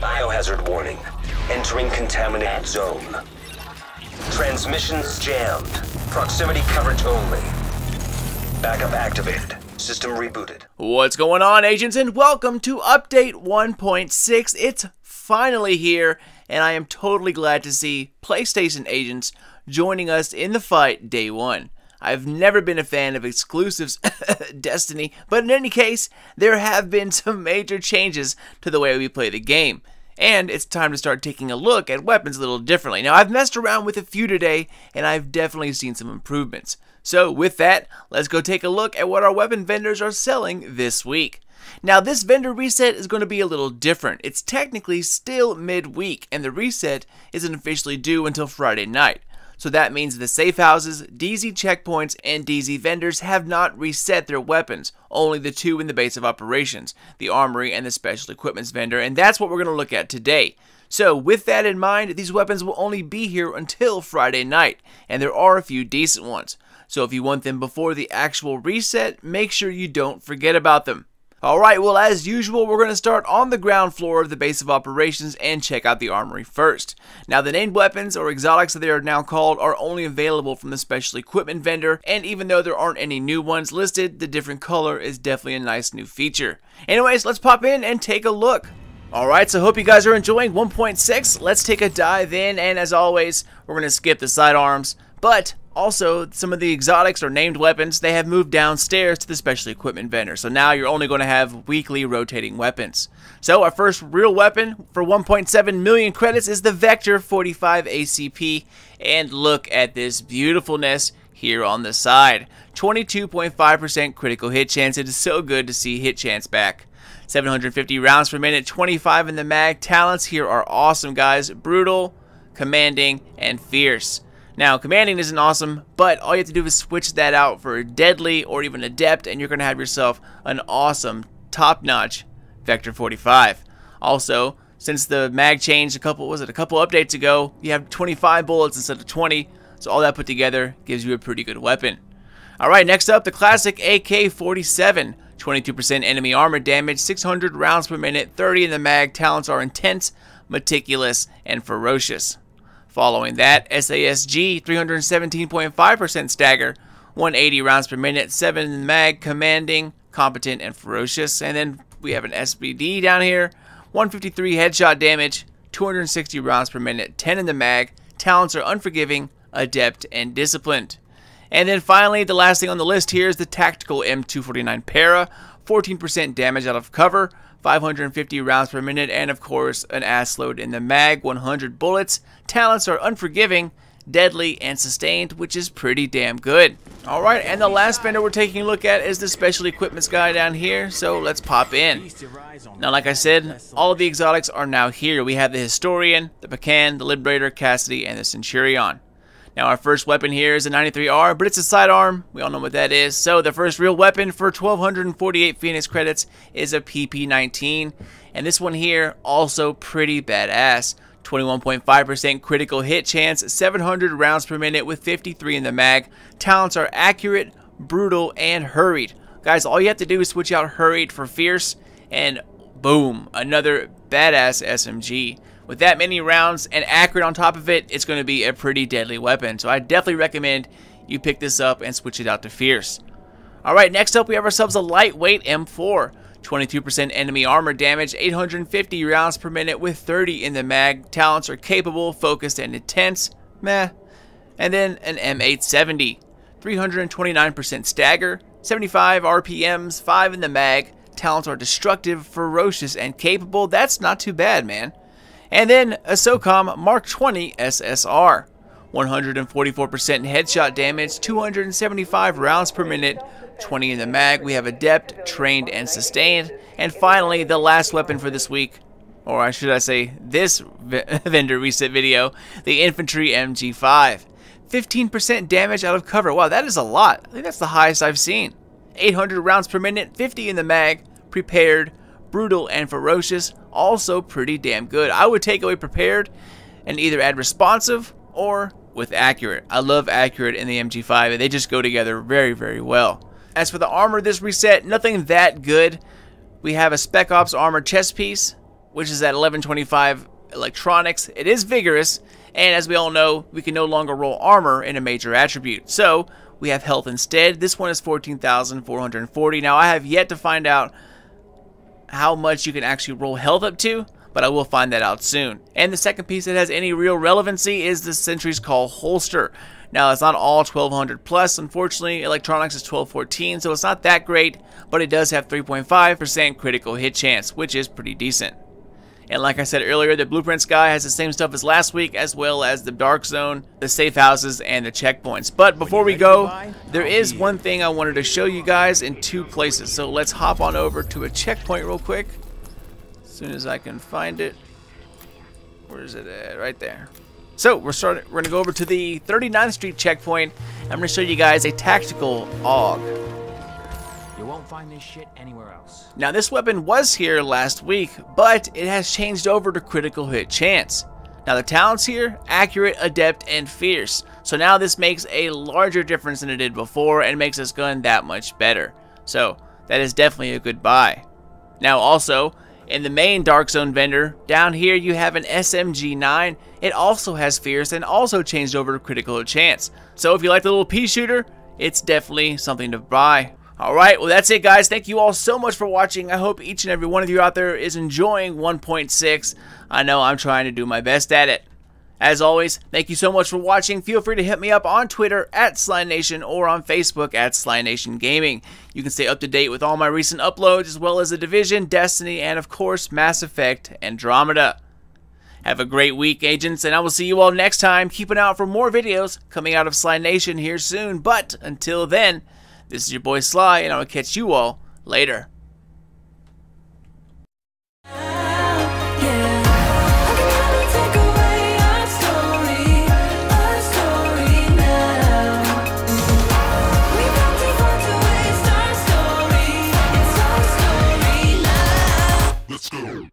Biohazard warning. Entering contaminated zone. Transmissions jammed. Proximity coverage only. Backup activated. System rebooted. What's going on, agents, and welcome to Update 1.6. It's finally here, and I am totally glad to see PlayStation agents joining us in the fight day one. I've never been a fan of exclusives, Destiny, but in any case, there have been some major changes to the way we play the game. And it's time to start taking a look at weapons a little differently. Now, I've messed around with a few today, and I've definitely seen some improvements. So with that, let's go take a look at what our weapon vendors are selling this week. Now, this vendor reset is going to be a little different. It's technically still midweek, and the reset isn't officially due until Friday night. So that means the safe houses, DZ checkpoints, and DZ vendors have not reset their weapons. Only the two in the base of operations, the armory and the special equipments vendor, and that's what we're going to look at today. So with that in mind, these weapons will only be here until Friday night, and there are a few decent ones. So if you want them before the actual reset, make sure you don't forget about them. Alright, well, as usual, we're going to start on the ground floor of the base of operations and check out the armory first. Now, the named weapons, or exotics that they are now called, are only available from the special equipment vendor, and even though there aren't any new ones listed, the different color is definitely a nice new feature. Anyways, let's pop in and take a look. Alright, so hope you guys are enjoying 1.6. Let's take a dive in, and as always, we're going to skip the sidearms, but also, some of the exotics or named weapons, they have moved downstairs to the special equipment vendor. So now you're only going to have weekly rotating weapons. So our first real weapon for 1.7 million credits is the Vector 45 ACP. And look at this beautifulness here on the side. 22.5% critical hit chance. It is so good to see hit chance back. 750 rounds per minute, 25 in the mag. Talents here are awesome, guys. Brutal, commanding, and fierce. Now, commanding isn't awesome, but all you have to do is switch that out for a deadly or even adept, and you're going to have yourself an awesome, top-notch Vector 45. Also, since the mag changed a couple updates ago, you have 25 bullets instead of 20, so all that put together gives you a pretty good weapon. Alright, next up, the classic AK-47. 22% enemy armor damage, 600 rounds per minute, 30 in the mag. Talents are intense, meticulous, and ferocious. Following that, SASG, 317.5% stagger, 180 rounds per minute, 7 in the mag, commanding, competent, and ferocious. And then we have an SBD down here, 153 headshot damage, 260 rounds per minute, 10 in the mag. Talents are unforgiving, adept, and disciplined. And then finally, the last thing on the list here is the tactical M249 Para, 14% damage out of cover, 550 rounds per minute, and of course an ass load in the mag, 100 bullets. Talents are unforgiving, deadly, and sustained, which is pretty damn good. Alright, and the last vendor we're taking a look at is the special equipments guy down here, so let's pop in. Now, like I said, all of the exotics are now here. We have the Historian, the Pecan, the Liberator, Cassidy, and the Centurion. Now, our first weapon here is a 93R, but it's a sidearm. We all know what that is. So, the first real weapon for 1,248 Phoenix credits is a PP-19. And this one here, also pretty badass. 21.5% critical hit chance, 700 rounds per minute with 53 in the mag. Talents are accurate, brutal, and hurried. Guys, all you have to do is switch out hurried for fierce, and boom, another badass SMG. With that many rounds and accurate on top of it, it's going to be a pretty deadly weapon. So I definitely recommend you pick this up and switch it out to fierce. Alright, next up we have ourselves a lightweight M4. 22% enemy armor damage, 850 rounds per minute with 30 in the mag. Talents are capable, focused, and intense. Meh. And then an M870. 329% stagger, 75 RPMs, 5 in the mag. Talents are destructive, ferocious, and capable. That's not too bad, man. And then a SOCOM Mark 20 SSR. 144% headshot damage, 275 rounds per minute, 20 in the mag. We have adept, trained, and sustained. And finally, the last weapon for this week, or should I say this vendor reset video, the Infantry MG5. 15% damage out of cover. Wow, that is a lot. I think that's the highest I've seen. 800 rounds per minute, 50 in the mag, prepared, brutal, and ferocious. Also pretty damn good. I would take away prepared and either add responsive or with accurate. I love accurate in the MG5, and they just go together very, very well. As for the armor this reset, nothing that good. We have a Spec Ops armor chest piece, which is at 1125 electronics. It is vigorous, and as we all know, we can no longer roll armor in a major attribute. So we have health instead. This one is 14,440. Now I have yet to find out how much you can actually roll health up to, but I will find that out soon. And the second piece that has any real relevancy is the Sentry's Call holster. Now it's not all 1200 plus, unfortunately. Electronics is 1214, so it's not that great, but it does have 3.5% critical hit chance, which is pretty decent. And like I said earlier, the Blueprints guy has the same stuff as last week, as well as the Dark Zone, the safe houses, and the checkpoints. But before we go, there is one thing I wanted to show you guys in two places. So let's hop on over to a checkpoint real quick. As soon as I can find it. Where is it at? Right there. So we're going to go over to the 39th Street checkpoint. I'm going to show you guys a tactical AUG. You won't find this shit anywhere else. Now this weapon was here last week, but it has changed over to critical hit chance. Now the talents here, accurate, adept, and fierce. So now this makes a larger difference than it did before and makes this gun that much better. So that is definitely a good buy. Now also, in the main Dark Zone vendor, down here you have an SMG9. It also has fierce and also changed over to critical hit chance. So if you like the little pea shooter, it's definitely something to buy. Alright, well that's it guys. Thank you all so much for watching. I hope each and every one of you out there is enjoying 1.6. I know I'm trying to do my best at it. As always, thank you so much for watching. Feel free to hit me up on Twitter at SlyNation or on Facebook at SlyNation Gaming. You can stay up to date with all my recent uploads as well as The Division, Destiny, and of course Mass Effect Andromeda. Have a great week, agents, and I will see you all next time. Keep an eye out for more videos coming out of SlyNation here soon. But until then, this is your boy Sly, and I will catch you all later. Let's go.